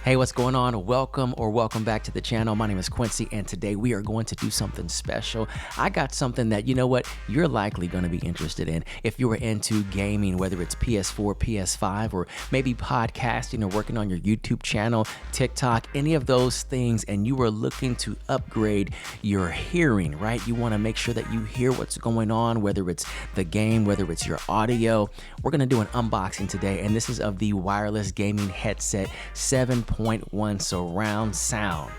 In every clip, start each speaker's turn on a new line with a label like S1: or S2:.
S1: Hey, what's going on? Welcome back to the channel. My name is Quincy, and today we are going to do something special. I got something that, you know what, you're likely going to be interested in. If you were into gaming, whether it's PS4, PS5, or maybe podcasting or working on your YouTube channel, TikTok, any of those things, and you are looking to upgrade your hearing, right? You want to make sure that you hear what's going on, whether it's the game, whether it's your audio. We're going to do an unboxing today, and this is of the wireless gaming headset 7.1 surround sound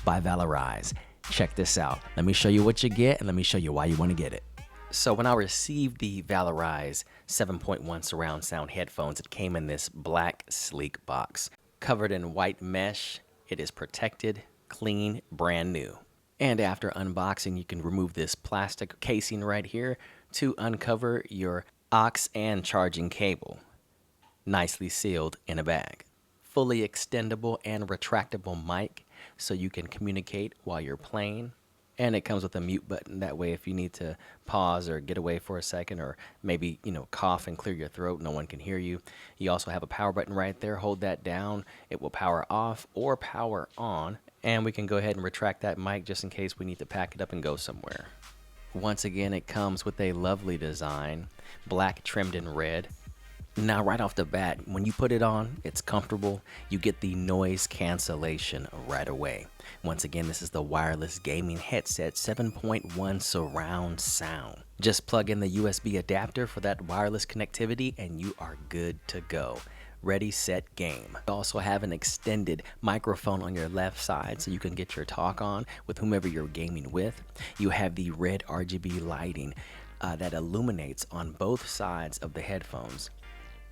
S1: by Valorise. Check this out. Let me show you what you get, and let me show you why you want to get it. So when I received the Valorise 7.1 surround sound headphones, it came in this black sleek box covered in white mesh. It is protected, clean, brand new. And after unboxing, you can remove this plastic casing right here to uncover your aux and charging cable, nicely sealed in a bag. Fully extendable and retractable mic so you can communicate while you're playing. And it comes with a mute button. That way, if you need to pause or get away for a second, or maybe, cough and clear your throat, no one can hear you. You also have a power button right there. Hold that down. It will power off or power on. And we can go ahead and retract that mic just in case we need to pack it up and go somewhere. Once again, it comes with a lovely design, black trimmed in red. Now, right off the bat, when you put it on, it's comfortable. You get the noise cancellation right away. Once again, this is the wireless gaming headset 7.1 surround sound. Just plug in the USB adapter for that wireless connectivity and you are good to go. Ready, set, game. You also have an extended microphone on your left side so you can get your talk on with whomever you're gaming with. You have the red RGB lighting that illuminates on both sides of the headphones.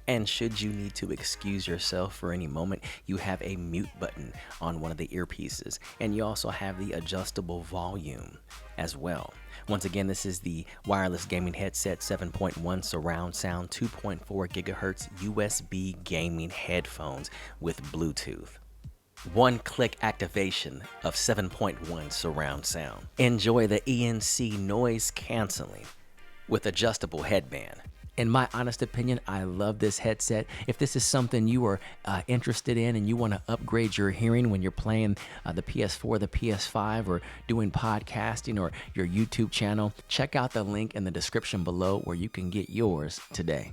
S1: And should you need to excuse yourself for any moment, you have a mute button on one of the earpieces. And you also have the adjustable volume as well. Once again, this is the wireless gaming headset 7.1 surround sound 2.4 gigahertz USB gaming headphones with Bluetooth. One-click activation of 7.1 surround sound. Enjoy the ENC noise canceling with adjustable headband. In my honest opinion, I love this headset. If this is something you are interested in and you want to upgrade your hearing when you're playing the PS4, the PS5, or doing podcasting or your YouTube channel, check out the link in the description below where you can get yours today.